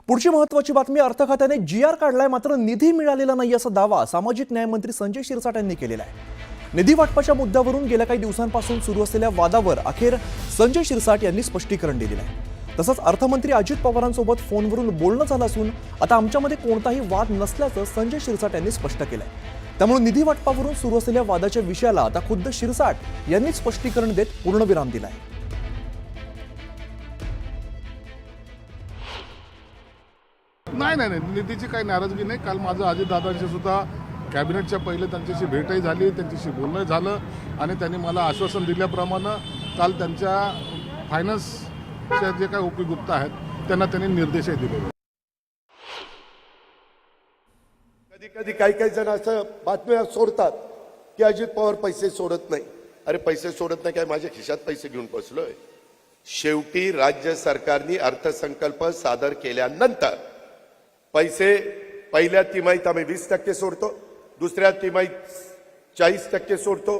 पुढची महत्त्वाची बातमी, अर्थ खात्याने GR काढलाय मात्र निधी मिळालेला नाही असा दावा सामाजिक न्याय मंत्री संजय शिरसाट यांनी केलेला आहे। निधी वाटपाच्या मुद्द्यावरून गेल्या काही दिवसांपासून सुरू असलेल्या वादावर अखेर संजय शिरसाट यांनी स्पष्टीकरण दिलेलं आहे। तसंच अर्थमंत्री अजित पवारांसोबत फोनवरून बोलणं झालं असून आता आमच्यामध्ये कोणताही वाद नसल्याचं संजय शिरसाट यांनी स्पष्ट केलंय। त्यामुळे निधी वाटपावरून सुरू असलेल्या वादाच्या विषयाला आता खुद्द शिरसाट यांनी स्पष्टीकरण देत पूर्णविराम दिलाय। नाही, निधीची काही नाराजगी नाही। काल माझं अजितदादांशी सुद्धा कॅबिनेटच्या पहिले त्यांच्याशी भेटही झाली, त्यांच्याशी बोलणं झालं आणि त्यांनी मला आश्वासन दिल्याप्रमाणे काल त्यांच्या फायनान्सच्या जे काही OP गुप्ता आहेत त्यांना त्यांनी निर्देशही दिले। कधी काही जण असं बातम्या सोडतात की अजित पवार पैसे सोडत नाही। अरे पैसे सोडत नाही काय, माझ्या खिशात पैसे घेऊन बसलोय? शेवटी राज्य सरकारने अर्थसंकल्प सादर केल्यानंतर पैसे पहिल्या तिमाहीत आम्ही 20% सोडतो, दुसऱ्या तिमाहीत 40% सोडतो,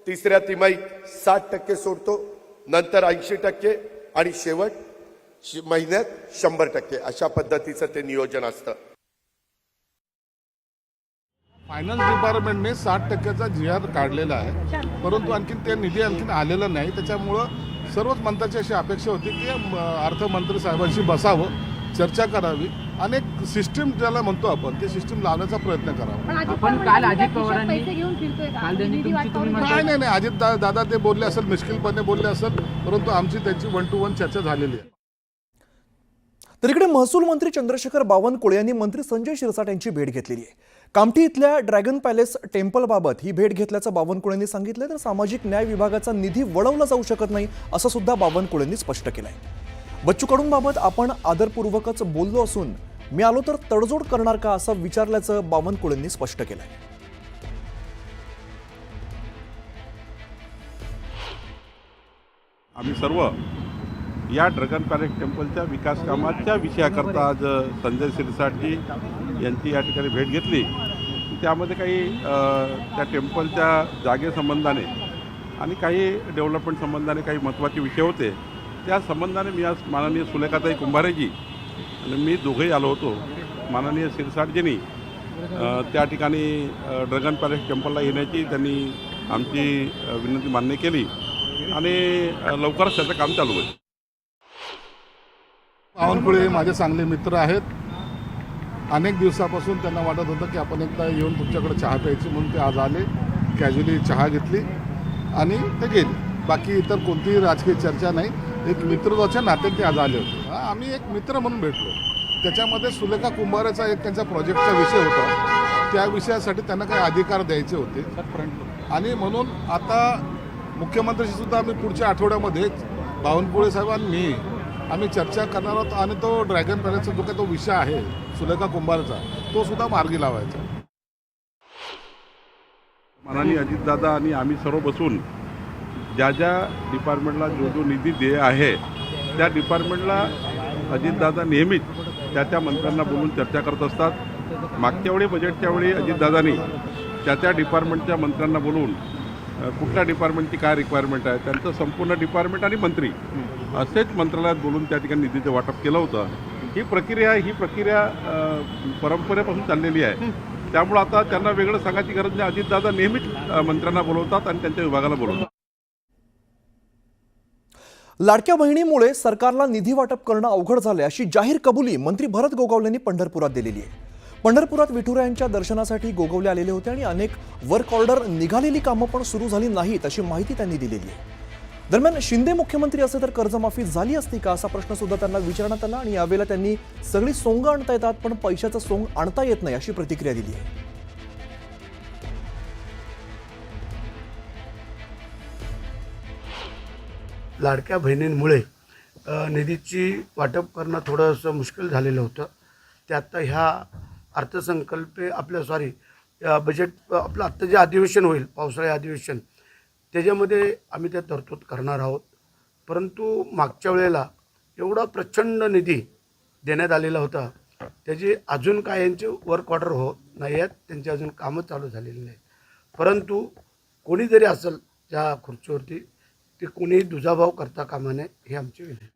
तिसऱ्या तिमाहीत 60% सोडतो, नंतर 80% आणि शेवट महिन्यात 100%, अशा पद्धतीचं ते नियोजन असतं। फायनान्स डिपार्टमेंटने 60%चा GR काढलेला आहे, परंतु आणखीन ते निधी आलेला नाही। त्याच्यामुळं सर्वच मंत्र्यांची अशी अपेक्षा होती की अर्थमंत्री साहेबांशी बसावं, चर्चा करावी आणि एक सिस्टीम ज्याला म्हणतो आपण ते सिस्टीम लावण्याचा प्रयत्न करावा। आपण काल अजित पवारांनी पैसे घेऊन फिरतोय का? नाही, अजित दादा ते बोलले असेल, मिश्किलपणे बोलले असेल, परंतु आमची त्यांची 1 to 1 चर्चा झालेली आहे। तर इकडे महसूल मंत्री चंद्रशेखर बावनकुळे यांनी मंत्री संजय शिरसाट यांची भेट घेतलेली आहे। कामठी इथल्या ड्रॅगन पॅलेस टेम्पलबाबत ही भेट घेतल्याचं बावनकुळेंनी सांगितलं। तर सामाजिक न्याय विभागाचा निधी वळवला जाऊ शकत नाही असं सुद्धा बावनकुळेंनी स्पष्ट केलंय। बच्चू कडूंबाबत आपण आदरपूर्वकच बोललो असून मी आलो तर तडजोड करणार का असं विचारल्याचं बावनकुळेंनी स्पष्ट केलंय। आम्ही सर्व या ड्रॅगन पॅलेस टेम्पलच्या विकास कामाच्या विषयाकरता आज संजय शिरसाटजी यांची या ठिकाणी भेट घेतली। त्यामध्ये काही त्या टेम्पलच्या जागेसंबंधाने आणि काही डेव्हलपमेंट संबंधाने काही महत्त्वाचे विषय होते। त्या संबंधाने मी आज माननीय सुलेखाताई कुंभारेजी आणि मी दोघेही आलो होतो। माननीय शिरसाटजींनी त्या ठिकाणी ड्रॅगन पॅलेस टेम्पलला येण्याची त्यांनी आमची विनंती मान्य केली आणि लवकरच त्याचं काम चालू होईल। बावनकुळे माझे चांगले मित्र आहेत। अनेक दिवसापासून त्यांना वाटत होतं की आपण एकदा येऊन तुमच्याकडे चहा प्यायची, म्हणून ते आज आले, कॅज्युअली चहा घेतली आणि ते गेले। बाकी इतर कोणतीही राजकीय चर्चा नाही, एक मित्रत्वाच्या नात्याने ते आज आले होते। आम्ही एक मित्र म्हणून भेटलो। त्याच्यामध्ये सुलेखा कुंभारेचा एक त्यांच्या प्रोजेक्टचा विषय होता, त्या विषयासाठी त्यांना काही अधिकार द्यायचे होते आणि म्हणून आता मुख्यमंत्र्यांशी सुद्धा आम्ही पुढच्या आठवड्यामध्ये बावनकुळे साहेबांनी आम्ही चर्चा करणार आहोत आणि तो ड्रॅगन पॅलेसचा जो काही तो विषय आहे सुलेखा कुंभारेचा, तो सुद्धा मार्गी लावायचा। माननीय अजितदादा आणि आम्ही सर्व बसून ज्या डिपार्टमेंटला जो निधी देय आहे त्या डिपार्टमेंटला अजितदादा नेहमीच त्या मंत्र्यांना बोलून चर्चा करत असतात। मागच्या वेळी बजेटच्या वेळी अजितदादांनी त्या डिपार्टमेंटच्या मंत्र्यांना बोलून कुठल्या डिपार्टमेंटची काय रिक्वायरमेंट आहे त्यांचं संपूर्ण डिपार्टमेंट आणि मंत्री असेच मंत्रालयात बोलून त्या ठिकाणी निधीचं वाटप केलं होतं। ही प्रक्रिया परंपरेपासून चाललेली आहे। त्यामुळे आता त्यांना वेगळं सांगायची गरज नाही। अजितदादा नेहमीच मंत्र्यांना बोलवतात आणि त्यांच्या विभागाला बोलवतात। लाडक्या बहिणीमुळे सरकारला निधी वाटप करणं अवघड झालंय अशी जाहीर कबुली मंत्री भरत गोगावले यांनी पंढरपुरात दिलेली आहे। पंढरपुरात विठुरायांच्या दर्शनासाठी गोगावले आलेले होते आणि अनेक वर्क ऑर्डर निघालेली कामं पण सुरू झाली नाहीत अशी माहिती त्यांनी दिलेली आहे। दरम्यान शिंदे मुख्यमंत्री असे तर कर्जमाफी झाली असती का असा प्रश्न सुद्धा त्यांना विचारण्यात आला आणि यावेळेला त्यांनी सगळी सोंग आणता येतात पण पैशाचं सोंग आणता येत नाही अशी प्रतिक्रिया दिली आहे। लाडक्या बहिणींमुळे निधीची वाटप करणं थोडंसं मुश्किल झालेलं होतं। ते आत्ता ह्या अर्थसंकल्प बजेट आपलं आत्ता जे अधिवेशन होईल, पावसाळी अधिवेशन, त्याच्यामध्ये आम्ही त्या तरतूद करणार आहोत। परंतु मागच्या वेळेला एवढा प्रचंड निधी देण्यात आलेला होता, त्याची अजून काय यांचे वर्क ऑर्डर होत नाही आहेत, त्यांची अजून कामं चालू झालेली नाही। परंतु कोणी जरी असेल त्या खुर्चीवरती, ते कोणी दुजाभाव करता कामा नये, ही आमची विनंती।